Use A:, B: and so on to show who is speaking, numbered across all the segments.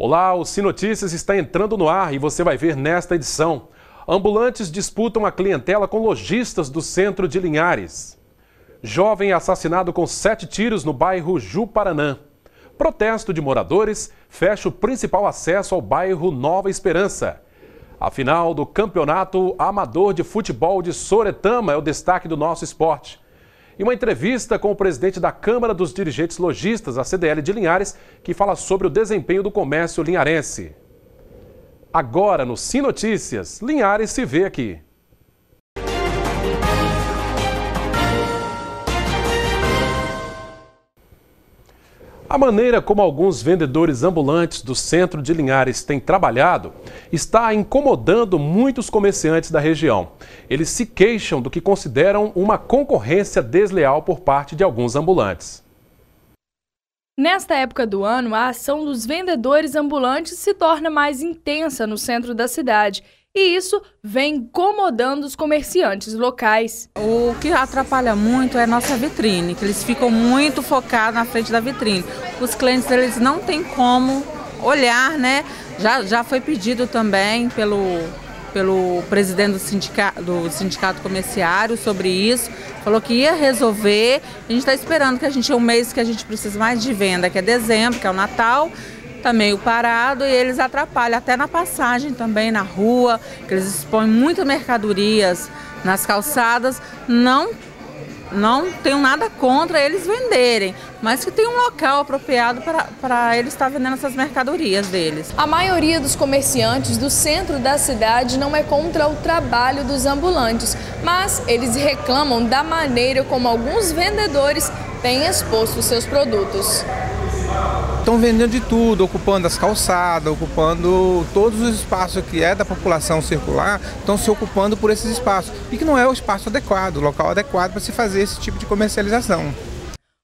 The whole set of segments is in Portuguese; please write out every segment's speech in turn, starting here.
A: Olá, o SINotícias está entrando no ar e você vai ver nesta edição. Ambulantes disputam a clientela com lojistas do centro de Linhares. Jovem assassinado com 7 tiros no bairro Juparanã. Protesto de moradores fecha o principal acesso ao bairro Nova Esperança. A final do Campeonato Amador de Futebol de Soretama é o destaque do nosso esporte. E uma entrevista com o presidente da Câmara dos Dirigentes Lojistas, a CDL de Linhares, que fala sobre o desempenho do comércio linharense. Agora, no SINotícias, Linhares se vê aqui. A maneira como alguns vendedores ambulantes do centro de Linhares têm trabalhado está incomodando muitos comerciantes da região. Eles se queixam do que consideram uma concorrência desleal por parte de alguns ambulantes.
B: Nesta época do ano, a ação dos vendedores ambulantes se torna mais intensa no centro da cidade. E isso vem incomodando os comerciantes locais.
C: O que atrapalha muito é a nossa vitrine, que eles ficam muito focados na frente da vitrine. Os clientes eles não têm como olhar, né? Já foi pedido também pelo presidente do sindicato comerciário sobre isso. Falou que ia resolver. A gente está esperando que é um mês que a gente precisa mais de venda, que é dezembro, que é o Natal. Está meio parado e eles atrapalham até na passagem também, na rua, que eles expõem muitas mercadorias nas calçadas. Não tenho nada contra eles venderem, mas que tem um local apropriado para eles estar vendendo essas mercadorias deles.
B: A maioria dos comerciantes do centro da cidade não é contra o trabalho dos ambulantes, mas eles reclamam da maneira como alguns vendedores têm exposto seus produtos.
D: Estão vendendo de tudo, ocupando as calçadas, ocupando todos os espaços que é da população circular, estão se ocupando por esses espaços. E que não é o espaço adequado, o local adequado para se fazer esse tipo de comercialização.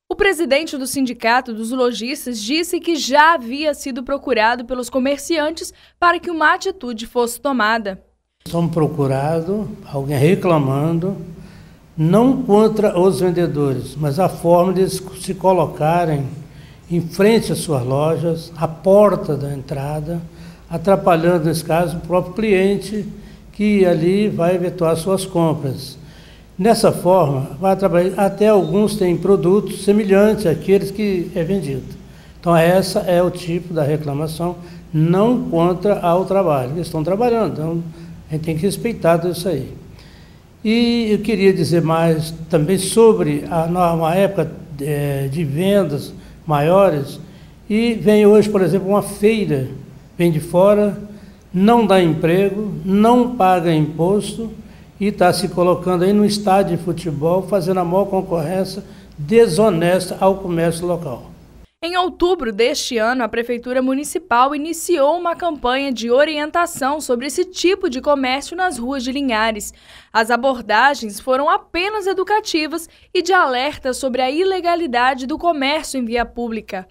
B: O presidente do Sindicato dos Lojistas disse que já havia sido procurado pelos comerciantes para que uma atitude fosse tomada.
E: Somos procurados, alguém reclamando, não contra os vendedores, mas a forma de se colocarem em frente às suas lojas, à porta da entrada, atrapalhando, nesse caso, o próprio cliente que ali vai efetuar suas compras. Nessa forma, vai atrapalhar, até alguns têm produtos semelhantes àqueles que é vendido. Então, essa é o tipo da reclamação, não contra ao trabalho. Eles estão trabalhando, então a gente tem que respeitar tudo isso aí. E eu queria dizer mais também sobre uma época de vendas maiores, e vem hoje, por exemplo, uma feira, vem de fora, não dá emprego, não paga imposto e está se colocando aí no estádio de futebol, fazendo a maior concorrência desonesta ao comércio local.
B: Em outubro deste ano, a Prefeitura Municipal iniciou uma campanha de orientação sobre esse tipo de comércio nas ruas de Linhares. As abordagens foram apenas educativas e de alerta sobre a ilegalidade do comércio em via pública.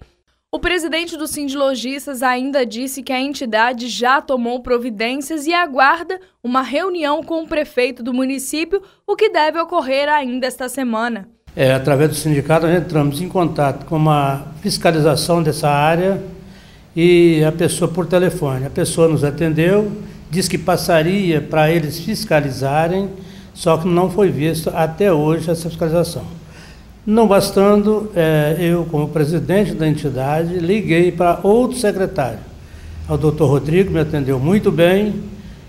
B: O presidente do Sindilojistas ainda disse que a entidade já tomou providências e aguarda uma reunião com o prefeito do município, o que deve ocorrer ainda esta semana.
E: Através do sindicato, nós entramos em contato com uma fiscalização dessa área e a pessoa por telefone. A pessoa nos atendeu, disse que passaria para eles fiscalizarem, só que não foi visto até hoje essa fiscalização. Não bastando, eu, como presidente da entidade, liguei para outro secretário. O doutor Rodrigo me atendeu muito bem,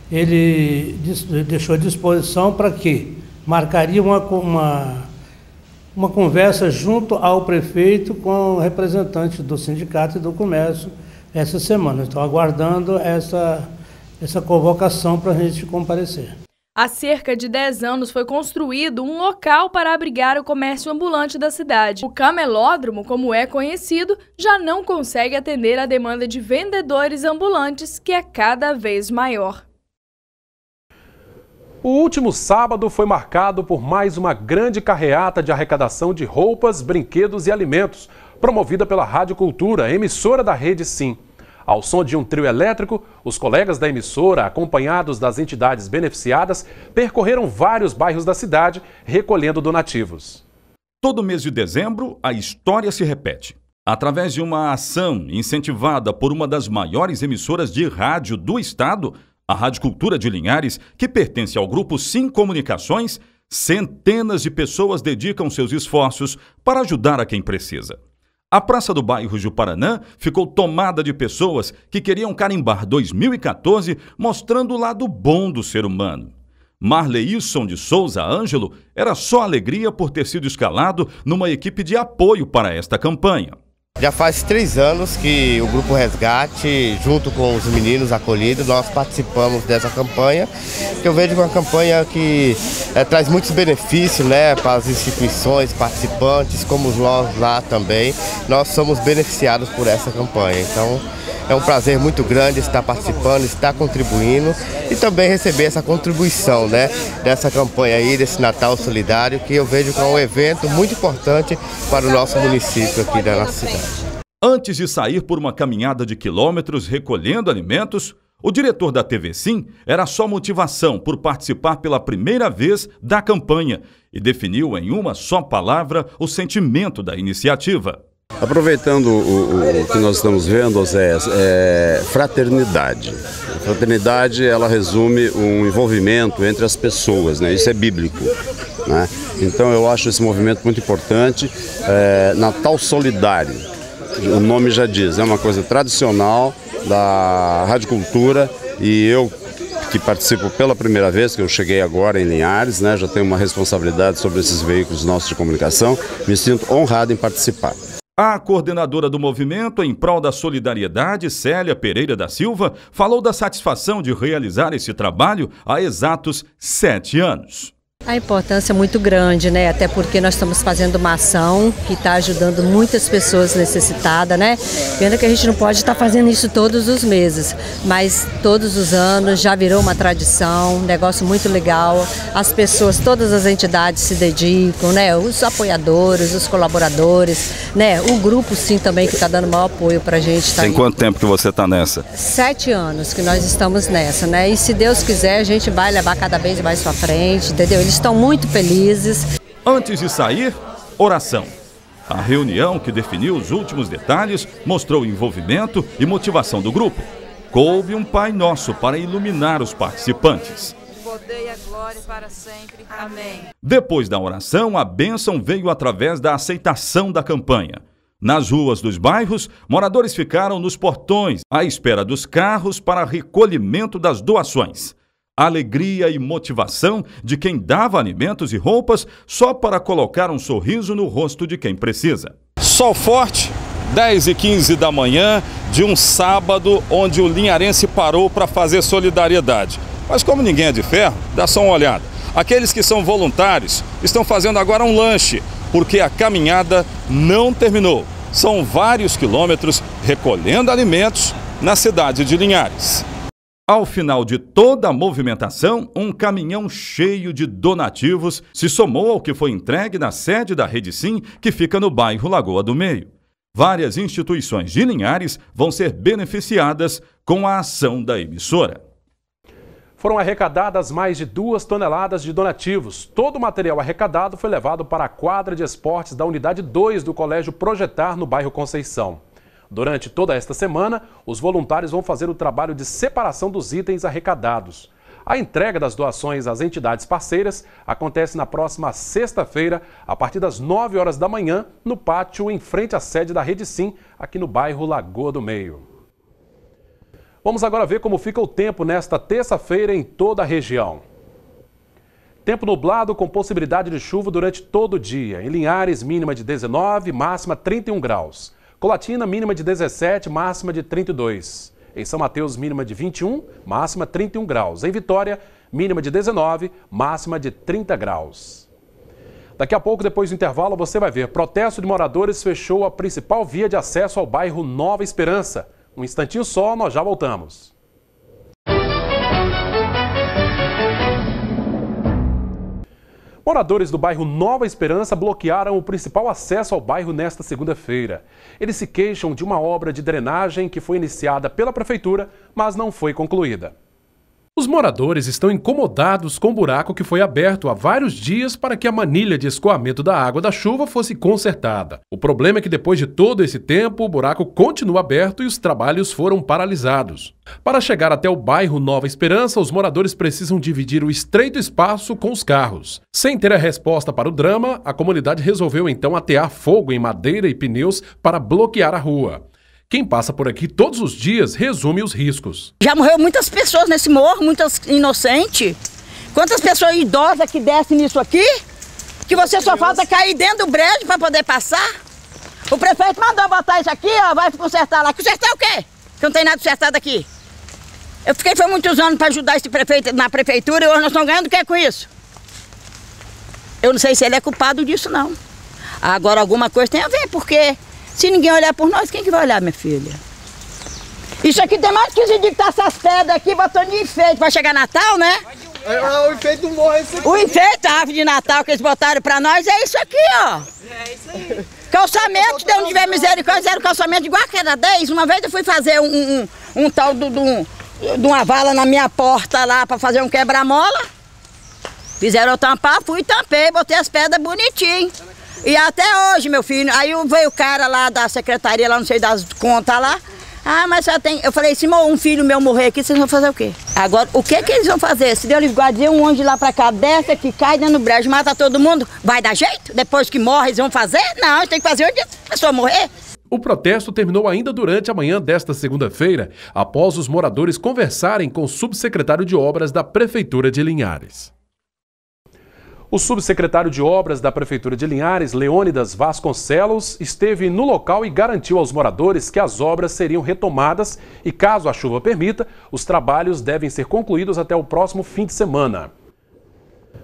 E: ele deixou à disposição para que marcaria uma conversa junto ao prefeito com o representante do sindicato e do comércio essa semana. Estou aguardando essa convocação para a gente comparecer.
B: Há cerca de 10 anos foi construído um local para abrigar o comércio ambulante da cidade. O camelódromo, como é conhecido, já não consegue atender a demanda de vendedores ambulantes, que é cada vez maior.
A: O último sábado foi marcado por mais uma grande carreata de arrecadação de roupas, brinquedos e alimentos, promovida pela Rádio Cultura, emissora da Rede Sim. Ao som de um trio elétrico, os colegas da emissora, acompanhados das entidades beneficiadas, percorreram vários bairros da cidade, recolhendo donativos.
F: Todo mês de dezembro, a história se repete. Através de uma ação incentivada por uma das maiores emissoras de rádio do estado, a Rádio Cultura de Linhares, que pertence ao Grupo Sim Comunicações, centenas de pessoas dedicam seus esforços para ajudar a quem precisa. A praça do bairro Juparanã ficou tomada de pessoas que queriam carimbar 2014 mostrando o lado bom do ser humano. Marleilson de Souza Ângelo era só alegria por ter sido escalado numa equipe de apoio para esta campanha.
G: Já faz 3 anos que o Grupo Resgate, junto com os meninos acolhidos, nós participamos dessa campanha, que eu vejo uma campanha que traz muitos benefícios, né, para as instituições participantes, como nós lá também. Nós somos beneficiados por essa campanha, então é um prazer muito grande estar participando, estar contribuindo e também receber essa contribuição, né, dessa campanha aí, desse Natal Solidário, que eu vejo como um evento muito importante para o nosso município aqui da nossa cidade.
F: Antes de sair por uma caminhada de quilômetros recolhendo alimentos, o diretor da TV Sim era só motivação por participar pela primeira vez da campanha e definiu em uma só palavra o sentimento da iniciativa.
H: Aproveitando o que nós estamos vendo, Oséias, é fraternidade. A fraternidade, ela resume um envolvimento entre as pessoas, né? Isso é bíblico, né? Então eu acho esse movimento muito importante. Natal Solidário, o nome já diz, é uma coisa tradicional da Rádio Cultura e eu que participo pela primeira vez, que eu cheguei agora em Linhares, né? Já tenho uma responsabilidade sobre esses veículos nossos de comunicação, me sinto honrado em participar.
F: A coordenadora do movimento em prol da solidariedade, Célia Pereira da Silva, falou da satisfação de realizar esse trabalho há exatos 7 anos.
I: A importância é muito grande, né? Até porque nós estamos fazendo uma ação que está ajudando muitas pessoas necessitadas, né? Pena que a gente não pode estar fazendo isso todos os meses, mas todos os anos já virou uma tradição, um negócio muito legal. As pessoas, todas as entidades se dedicam, né? Os apoiadores, os colaboradores, né? O grupo Sim também que está dando maior apoio para a gente.
F: Tem quanto tempo que você está nessa?
I: 7 anos que nós estamos nessa, né? E se Deus quiser, a gente vai levar cada vez mais para frente, entendeu? Eles estão muito felizes.
F: Antes de sair, oração. A reunião que definiu os últimos detalhes mostrou o envolvimento e motivação do grupo. Coube um Pai Nosso para iluminar os participantes.
J: Poder e a glória para sempre. Amém.
F: Depois da oração, a bênção veio através da aceitação da campanha. Nas ruas dos bairros, moradores ficaram nos portões, à espera dos carros para recolhimento das doações. Alegria e motivação de quem dava alimentos e roupas só para colocar um sorriso no rosto de quem precisa. Sol forte, 10h15 da manhã de um sábado onde o linharense parou para fazer solidariedade. Mas como ninguém é de ferro, dá só uma olhada. Aqueles que são voluntários estão fazendo agora um lanche, porque a caminhada não terminou. São vários quilômetros recolhendo alimentos na cidade de Linhares. Ao final de toda a movimentação, um caminhão cheio de donativos se somou ao que foi entregue na sede da Rede Sim, que fica no bairro Lagoa do Meio. Várias instituições de Linhares vão ser beneficiadas com a ação da emissora.
A: Foram arrecadadas mais de 2 toneladas de donativos. Todo o material arrecadado foi levado para a quadra de esportes da Unidade 2 do Colégio Projetar, no bairro Conceição. Durante toda esta semana, os voluntários vão fazer o trabalho de separação dos itens arrecadados. A entrega das doações às entidades parceiras acontece na próxima sexta-feira, a partir das 9 horas da manhã, no pátio em frente à sede da Rede Sim, aqui no bairro Lagoa do Meio. Vamos agora ver como fica o tempo nesta terça-feira em toda a região. Tempo nublado com possibilidade de chuva durante todo o dia. Em Linhares, mínima de 19, máxima 31 graus. Colatina, mínima de 17, máxima de 32. Em São Mateus, mínima de 21, máxima 31 graus. Em Vitória, mínima de 19, máxima de 30 graus. Daqui a pouco, depois do intervalo, você vai ver. Protesto de moradores fechou a principal via de acesso ao bairro Nova Esperança. Um instantinho só, nós já voltamos. Moradores do bairro Nova Esperança bloquearam o principal acesso ao bairro nesta segunda-feira. Eles se queixam de uma obra de drenagem que foi iniciada pela prefeitura, mas não foi concluída. Os moradores estão incomodados com o buraco que foi aberto há vários dias para que a manilha de escoamento da água da chuva fosse consertada. O problema é que depois de todo esse tempo, o buraco continua aberto e os trabalhos foram paralisados. Para chegar até o bairro Nova Esperança, os moradores precisam dividir o estreito espaço com os carros. Sem ter a resposta para o drama, a comunidade resolveu então atear fogo em madeira e pneus para bloquear a rua. Quem passa por aqui todos os dias resume os riscos.
K: Já morreu muitas pessoas nesse morro, muitas inocentes. Quantas pessoas idosas que descem nisso aqui, que você só falta cair dentro do brejo para poder passar. O prefeito mandou botar isso aqui, ó, vai consertar lá. Consertar o quê? Que não tem nada consertado aqui. Eu fiquei foi muitos anos para ajudar esse prefeito na prefeitura e hoje nós estamos ganhando o que com isso? Eu não sei se ele é culpado disso, não. Agora alguma coisa tem a ver, porque se ninguém olhar por nós, quem que vai olhar, minha filha? Isso aqui tem mais de 15 dias que tá essas pedras aqui, botando de enfeite. Vai chegar Natal, né?
L: O enfeite do morro é esse aqui.
K: O enfeite, a árvore de Natal que eles botaram pra nós é isso aqui, ó.
L: É isso aí.
K: Calçamento, Deus não tiver misericórdia, era calçamento igual que era 10. Uma vez eu fui fazer um tal de uma vala na minha porta lá pra fazer um quebra-mola. Fizeram eu tampar, fui e tampei, botei as pedras bonitinho. E até hoje, meu filho, aí veio o cara lá da secretaria, lá não sei das contas lá. Ah, mas só tem... Eu falei, se um filho meu morrer aqui, vocês vão fazer o quê? Agora, o que eles vão fazer? Se Deus livre guarde, um ônibus de lá pra cá, desce aqui, cai dentro do brejo, mata todo mundo, vai dar jeito? Depois que morre, eles vão fazer? Não, eles têm que fazer onde a pessoa morrer.
A: O protesto terminou ainda durante a manhã desta segunda-feira, após os moradores conversarem com o subsecretário de Obras da Prefeitura de Linhares. O subsecretário de Obras da Prefeitura de Linhares, Leônidas Vasconcelos, esteve no local e garantiu aos moradores que as obras seriam retomadas e, caso a chuva permita, os trabalhos devem ser concluídos até o próximo fim de semana.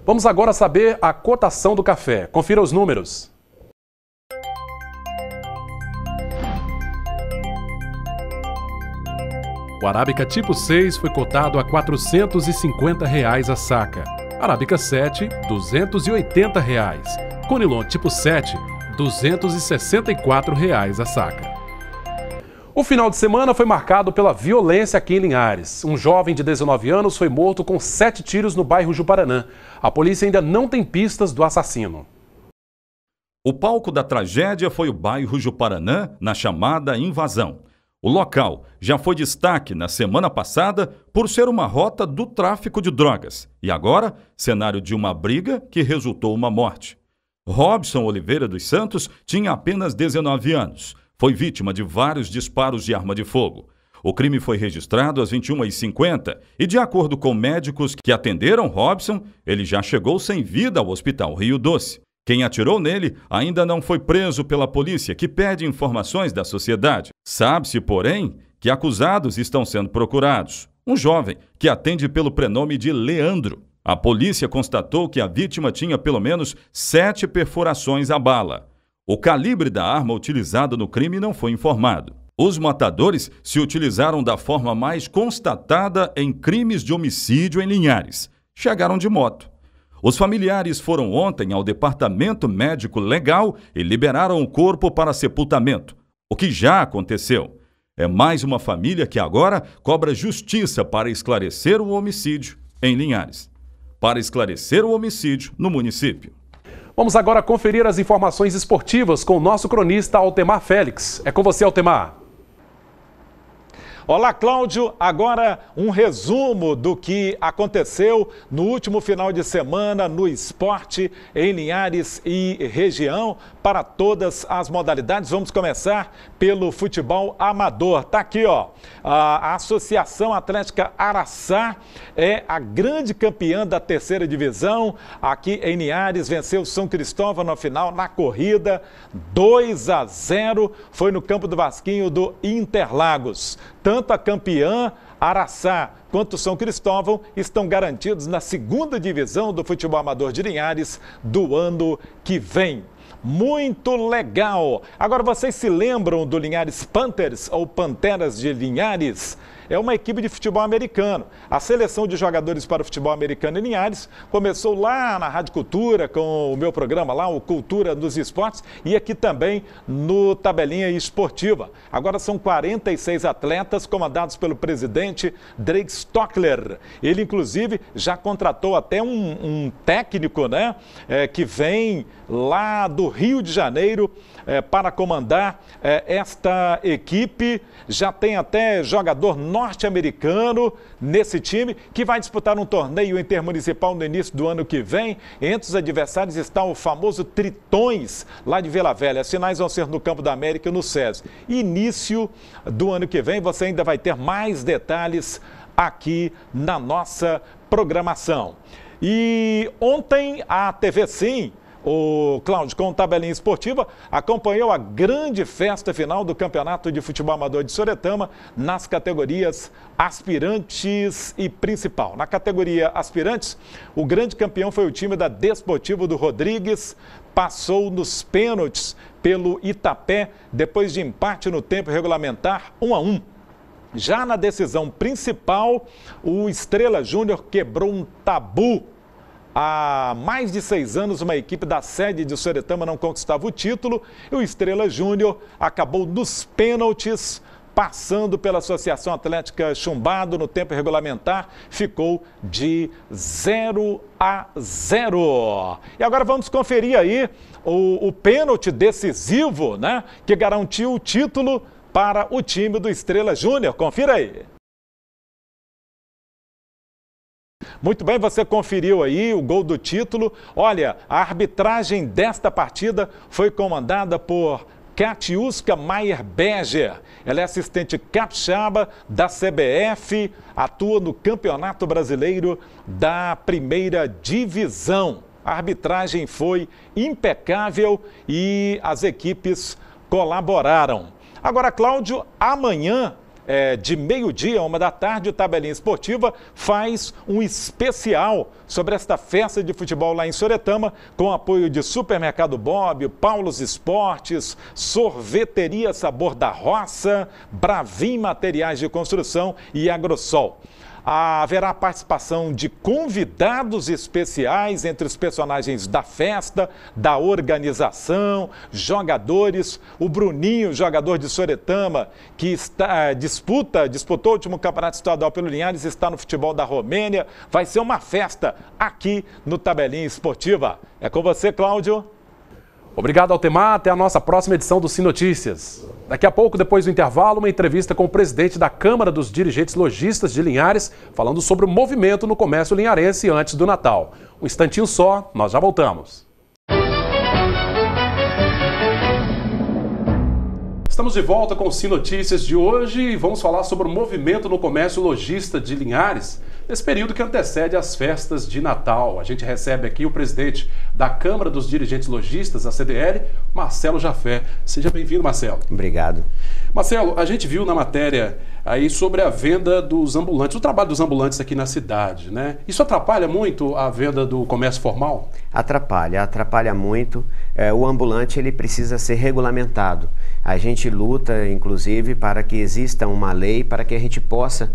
A: Vamos agora saber a cotação do café. Confira os números. O Arábica tipo 6 foi cotado a R$ 450 a saca. Arábica 7, R$ 280. Conilon tipo 7, R$ 264 a saca. O final de semana foi marcado pela violência aqui em Linhares. Um jovem de 19 anos foi morto com 7 tiros no bairro Juparanã. A polícia ainda não tem pistas do assassino.
F: O palco da tragédia foi o bairro Juparanã, na chamada Invasão. O local já foi destaque na semana passada por ser uma rota do tráfico de drogas e agora cenário de uma briga que resultou uma morte. Robson Oliveira dos Santos tinha apenas 19 anos. Foi vítima de vários disparos de arma de fogo. O crime foi registrado às 21h50 e, de acordo com médicos que atenderam Robson, ele já chegou sem vida ao Hospital Rio Doce. Quem atirou nele ainda não foi preso pela polícia, que pede informações da sociedade. Sabe-se, porém, que acusados estão sendo procurados. Um jovem que atende pelo prenome de Leandro. A polícia constatou que a vítima tinha pelo menos 7 perfurações à bala. O calibre da arma utilizada no crime não foi informado. Os matadores se utilizaram da forma mais constatada em crimes de homicídio em Linhares. Chegaram de moto. Os familiares foram ontem ao Departamento Médico Legal e liberaram o corpo para sepultamento, o que já aconteceu. É mais uma família que agora cobra justiça para esclarecer o homicídio em Linhares. Para esclarecer o homicídio no município.
A: Vamos agora conferir as informações esportivas com o nosso cronista Altemar Félix. É com você, Altemar.
M: Olá, Cláudio. Agora um resumo do que aconteceu no último final de semana no esporte em Linhares e região para todas as modalidades. Vamos começar pelo futebol amador. Tá aqui, ó. A Associação Atlética Araçá é a grande campeã da 3ª divisão. Aqui em Linhares venceu São Cristóvão na final, na corrida, 2-0. Foi no campo do Vasquinho do Interlagos. Tanto a campeã Araçá quanto São Cristóvão estão garantidos na 2ª divisão do futebol amador de Linhares do ano que vem. Muito legal! Agora, vocês se lembram do Linhares Panthers ou Panteras de Linhares? É uma equipe de futebol americano. A seleção de jogadores para o futebol americano em Linhares começou lá na Rádio Cultura, com o meu programa lá, o Cultura dos Esportes, e aqui também no Tabelinha Esportiva. Agora são 46 atletas comandados pelo presidente Drake Stockler. Ele, inclusive, já contratou até um técnico, né, que vem lá do Rio de Janeiro para comandar esta equipe. Já tem até jogador norte-americano nesse time, que vai disputar um torneio intermunicipal no início do ano que vem. Entre os adversários está o famoso Tritões, lá de Vila Velha. As finais vão ser no Campo da América e no SESI. Início do ano que vem, você ainda vai ter mais detalhes aqui na nossa programação. E ontem a TV Sim, o Cláudio, com o Tabelinha Esportiva, acompanhou a grande festa final do Campeonato de Futebol Amador de Soretama nas categorias aspirantes e principal. Na categoria aspirantes, o grande campeão foi o time da Desportivo do Rodrigues, passou nos pênaltis pelo Itapé, depois de empate no tempo regulamentar 1-1. Já na decisão principal, o Estrela Júnior quebrou um tabu. Há mais de 6 anos, uma equipe da sede de Soretama não conquistava o título e o Estrela Júnior acabou nos pênaltis, passando pela Associação Atlética Chumbado no tempo regulamentar, ficou de 0-0. E agora vamos conferir aí o pênalti decisivo, né, que garantiu o título para o time do Estrela Júnior. Confira aí. Muito bem, você conferiu aí o gol do título. Olha, a arbitragem desta partida foi comandada por Katiuska Maier-Beger. Ela é assistente capixaba da CBF, atua no Campeonato Brasileiro da Primeira Divisão. A arbitragem foi impecável e as equipes colaboraram. Agora, Cláudio, amanhã, de meio-dia a 13h, o Tabelinha Esportiva faz um especial sobre esta festa de futebol lá em Soretama, com apoio de Supermercado Bob, Paulos Esportes, Sorveteria Sabor da Roça, Bravim Materiais de Construção e Agrosol. Haverá participação de convidados especiais entre os personagens da festa, da organização, jogadores. O Bruninho, jogador de Soretama, que disputou o último campeonato estadual pelo Linhares, está no futebol da Romênia. Vai ser uma festa aqui no Tabelinha Esportiva. É com você, Cláudio.
A: Obrigado, Altemar. Até a nossa próxima edição do Sim Notícias. Daqui a pouco, depois do intervalo, uma entrevista com o presidente da Câmara dos Dirigentes Lojistas de Linhares, falando sobre o movimento no comércio linharense antes do Natal. Um instantinho só, nós já voltamos. Estamos de volta com o Sim Notícias de hoje e vamos falar sobre o movimento no comércio lojista de Linhares, nesse período que antecede as festas de Natal. A gente recebe aqui o presidente da Câmara dos Dirigentes Lojistas, a CDL, Marcelo Jafé. Seja bem-vindo, Marcelo.
N: Obrigado.
A: Marcelo, a gente viu na matéria aí sobre a venda dos ambulantes, o trabalho dos ambulantes aqui na cidade, né? Isso atrapalha muito a venda do comércio formal?
N: Atrapalha muito. O ambulante ele precisa ser regulamentado. A gente luta, inclusive, para que exista uma lei, para que a gente possa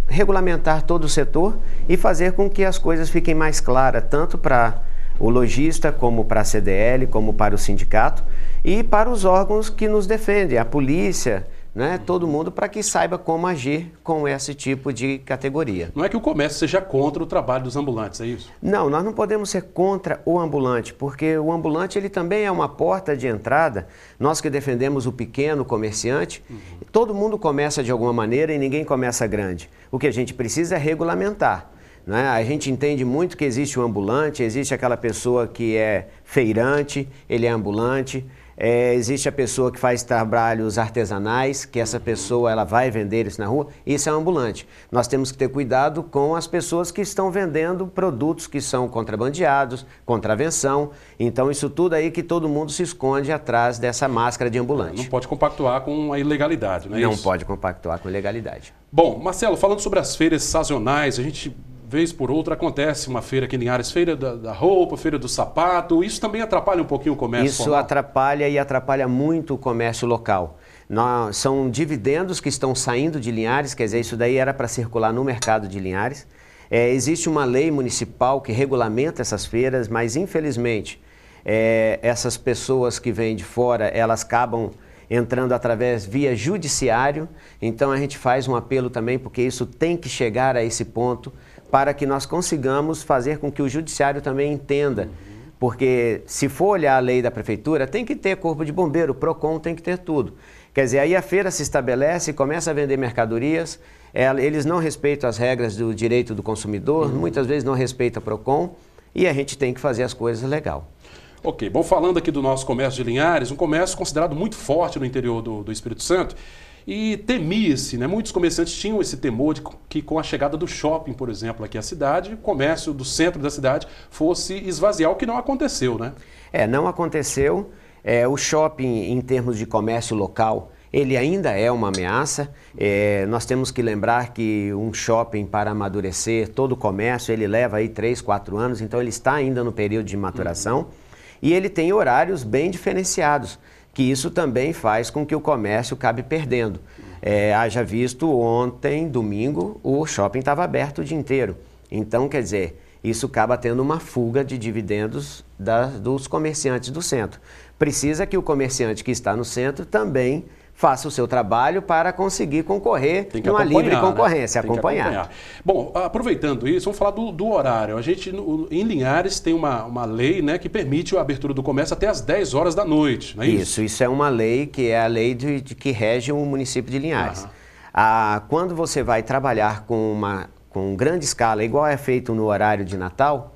N: regulamentar todo o setor e fazer com que as coisas fiquem mais claras, tanto para o lojista, como para a CDL, como para o sindicato e para os órgãos que nos defendem, a polícia, né, todo mundo, para que saiba como agir com esse tipo de categoria.
A: Não é que o comércio seja contra o trabalho dos ambulantes, é isso?
N: Não, nós não podemos ser contra o ambulante, porque o ambulante ele também é uma porta de entrada. Nós que defendemos o pequeno comerciante, todo mundo começa de alguma maneira e ninguém começa grande. O que a gente precisa é regulamentar. Né? A gente entende muito que existe o ambulante, existe aquela pessoa que é feirante, ele é ambulante. Existe a pessoa que faz trabalhos artesanais, que essa pessoa ela vai vender isso na rua, isso é um ambulante. Nós temos que ter cuidado com as pessoas que estão vendendo produtos que são contrabandeados, contravenção. Então isso tudo aí que todo mundo se esconde atrás dessa máscara de ambulante.
A: Não pode compactuar com a ilegalidade, não é isso?
N: Não pode compactuar com a ilegalidade.
A: Bom, Marcelo, falando sobre as feiras sazonais, a gente vez por outra, acontece uma feira aqui em Linhares, feira da roupa, feira do sapato. Isso também atrapalha um pouquinho o comércio
N: Isso
A: formal?
N: atrapalha e atrapalha muito o comércio local. São dividendos que estão saindo de Linhares, quer dizer, isso daí era para circular no mercado de Linhares. Existe uma lei municipal que regulamenta essas feiras, mas infelizmente essas pessoas que vêm de fora, elas acabam entrando através via judiciário. Então a gente faz um apelo também, porque isso tem que chegar a esse ponto para que nós consigamos fazer com que o judiciário também entenda. Porque se for olhar a lei da prefeitura, tem que ter corpo de bombeiro, PROCON, tem que ter tudo. Quer dizer, aí a feira se estabelece, começa a vender mercadorias, eles não respeitam as regras do direito do consumidor, muitas vezes não respeitam a PROCON, e a gente tem que fazer as coisas legal.
A: Ok, bom, falando aqui do nosso comércio de Linhares, um comércio considerado muito forte no interior do Espírito Santo, e temia-se, né? Muitos comerciantes tinham esse temor de que com a chegada do shopping, por exemplo, aqui à cidade, o comércio do centro da cidade fosse esvaziar, o que não aconteceu, né?
N: Não aconteceu. O shopping, em termos de comércio local, ele ainda é uma ameaça. Nós temos que lembrar que um shopping, para amadurecer, todo o comércio, ele leva aí 3, 4 anos, então ele está ainda no período de maturação. E ele tem horários bem diferenciados, que isso também faz com que o comércio acabe perdendo. Haja visto, ontem, domingo, o shopping estava aberto o dia inteiro. Então, quer dizer, isso acaba tendo uma fuga de dividendos dos comerciantes do centro. Precisa que o comerciante que está no centro também faça o seu trabalho para conseguir concorrer numa livre concorrência,
A: né? Acompanhar. Bom, aproveitando isso, vamos falar do horário. A gente, em Linhares, tem uma lei, né, que permite a abertura do comércio até às 10 horas da noite, não é isso?
N: Isso é uma lei que é a lei que rege o município de Linhares. Quando você vai trabalhar com grande escala, igual é feito no horário de Natal,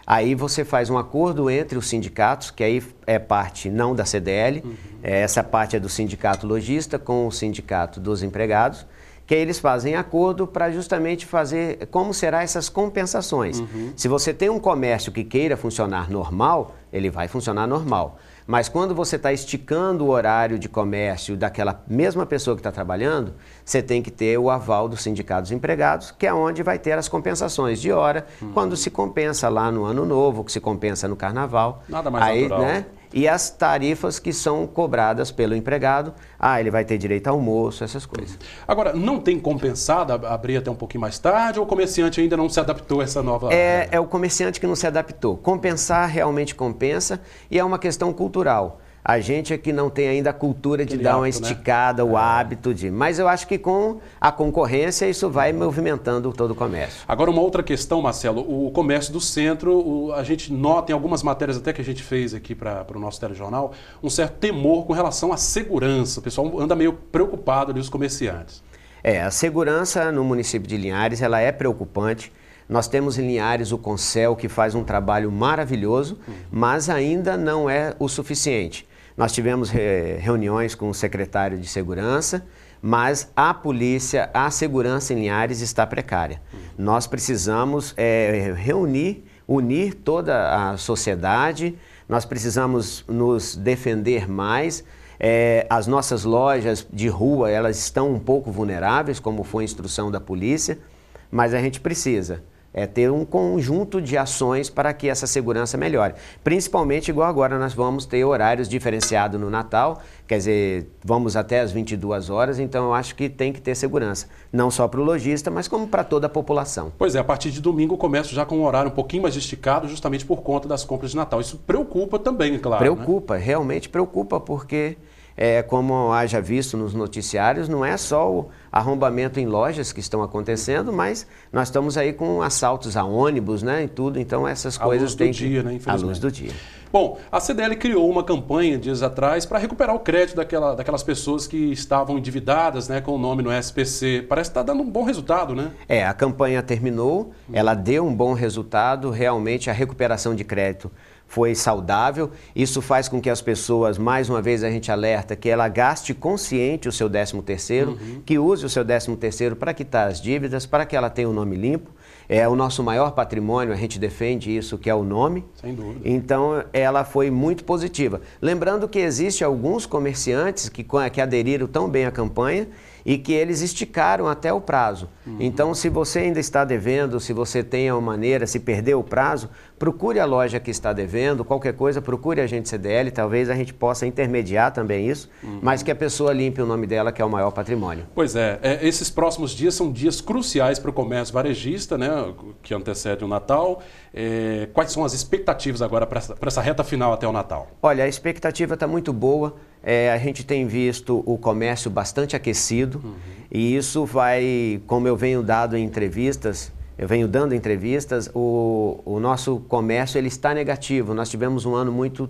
N: aí você faz um acordo entre os sindicatos, que aí é parte não da CDL, essa parte é do sindicato lojista com o sindicato dos empregados, que aí eles fazem acordo para justamente fazer como serão essas compensações. Se você tem um comércio que queira funcionar normal, ele vai funcionar normal. Mas quando você está esticando o horário de comércio daquela mesma pessoa que está trabalhando, você tem que ter o aval do sindicato dos empregados, que é onde vai ter as compensações de hora, quando se compensa lá no Ano Novo, que se compensa no Carnaval.
A: Nada mais natural.
N: Né? E as tarifas que são cobradas pelo empregado, ele vai ter direito a almoço, essas coisas.
A: Agora, não tem compensado abrir até um pouquinho mais tarde ou o comerciante ainda não se adaptou a essa nova...
N: É o comerciante que não se adaptou. Compensar realmente compensa e é uma questão cultural. A gente aqui não tem ainda a cultura de dar uma esticada, né? O hábito de... Mas eu acho que com a concorrência isso vai movimentando todo o comércio.
A: Agora, uma outra questão, Marcelo, o comércio do centro, a gente nota em algumas matérias até que a gente fez aqui para o nosso telejornal, um certo temor com relação à segurança. O pessoal anda meio preocupado ali, os comerciantes.
N: A segurança no município de Linhares, ela é preocupante. Nós temos em Linhares o Concel, que faz um trabalho maravilhoso, mas ainda não é o suficiente. Nós tivemos reuniões com o secretário de Segurança, mas a polícia, a segurança em Linhares está precária. Nós precisamos unir toda a sociedade, nós precisamos nos defender mais. As nossas lojas de rua, elas estão um pouco vulneráveis, como foi a instrução da polícia, mas a gente precisa ter um conjunto de ações para que essa segurança melhore. Principalmente, igual agora, nós vamos ter horários diferenciados no Natal, quer dizer, vamos até às 22 horas, então eu acho que tem que ter segurança. Não só para o lojista, mas como para toda a população.
A: Pois é, a partir de domingo eu começo já com um horário um pouquinho mais esticado, justamente por conta das compras de Natal. Isso preocupa também, claro.
N: Preocupa, né? Realmente preocupa, porque... como haja visto nos noticiários, não é só o arrombamento em lojas que estão acontecendo, mas nós estamos aí com assaltos a ônibus, né, e tudo, então essas coisas têm que...
A: Dia, né, infelizmente.
N: À luz do dia.
A: Bom, a CDL criou uma campanha dias atrás para recuperar o crédito daquelas pessoas que estavam endividadas, né, com o nome no SPC. Parece que está dando um bom resultado, né?
N: A campanha terminou, ela deu um bom resultado, realmente a recuperação de crédito foi saudável. Isso faz com que as pessoas, mais uma vez a gente alerta, que ela gaste consciente o seu 13º, que use o seu 13º para quitar as dívidas, para que ela tenha o nome limpo. É o nosso maior patrimônio, a gente defende isso, que é o nome.
A: Sem dúvida.
N: Então, ela foi muito positiva. Lembrando que existem alguns comerciantes que aderiram tão bem à campanha e que eles esticaram até o prazo. Então, se você ainda está devendo, se você tem uma maneira, se perdeu o prazo, procure a loja que está devendo, qualquer coisa, procure a gente CDL, talvez a gente possa intermediar também isso, mas que a pessoa limpe o nome dela, que é o maior patrimônio.
A: Pois é, esses próximos dias são dias cruciais para o comércio varejista, né, que antecede o Natal. Quais são as expectativas agora para essa reta final até o Natal?
N: Olha, a expectativa está muito boa. A gente tem visto o comércio bastante aquecido e isso vai, como eu venho dando entrevistas, o nosso comércio ele está negativo. Nós tivemos um ano muito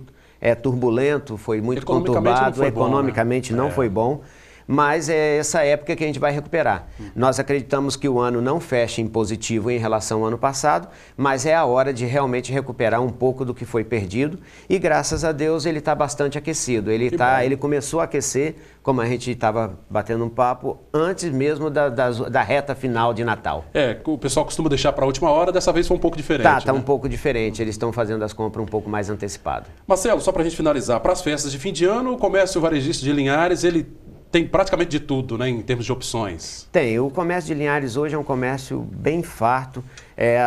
N: turbulento, foi muito conturbado, economicamente não foi bom. Mas é essa época que a gente vai recuperar. Nós acreditamos que o ano não fecha em positivo em relação ao ano passado, mas é a hora de realmente recuperar um pouco do que foi perdido e graças a Deus ele está bastante aquecido. Ele começou a aquecer, como a gente estava batendo um papo, antes mesmo da reta final de Natal.
A: O pessoal costuma deixar para a última hora, dessa vez foi um pouco diferente.
N: Tá um pouco diferente, eles estão fazendo as compras um pouco mais antecipado.
A: Marcelo, só para a gente finalizar, para as festas de fim de ano, o comércio varejista de Linhares, ele tem praticamente de tudo, né, em termos de opções.
N: Tem. O comércio de Linhares hoje é um comércio bem farto.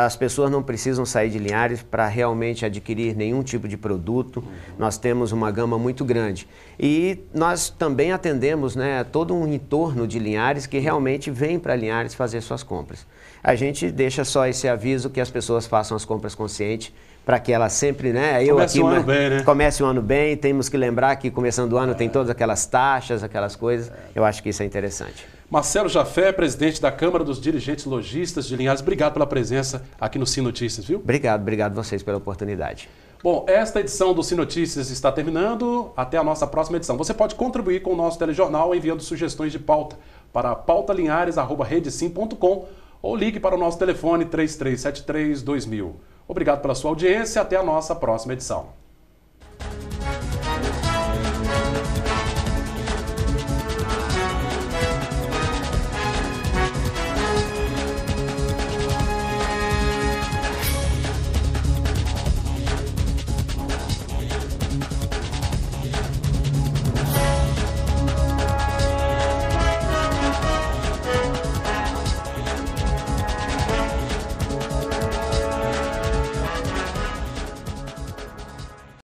N: As pessoas não precisam sair de Linhares para realmente adquirir nenhum tipo de produto. Nós temos uma gama muito grande. E nós também atendemos, né, todo um entorno de Linhares que realmente vem para Linhares fazer suas compras. A gente deixa só esse aviso que as pessoas façam as compras conscientes, para que ela sempre, né?
A: Comece o ano bem, né?
N: Comece o ano bem, temos que lembrar que começando o ano tem todas aquelas taxas, aquelas coisas. Eu acho que isso é interessante.
A: Marcelo Jafé, presidente da Câmara dos Dirigentes Lojistas de Linhares, obrigado pela presença aqui no Sim Notícias, viu?
N: Obrigado vocês pela oportunidade.
A: Bom, esta edição do Sim Notícias está terminando. Até a nossa próxima edição. Você pode contribuir com o nosso telejornal enviando sugestões de pauta para pautalinhares@redesim.com ou ligue para o nosso telefone 3373-2000. Obrigado pela sua audiência e até a nossa próxima edição.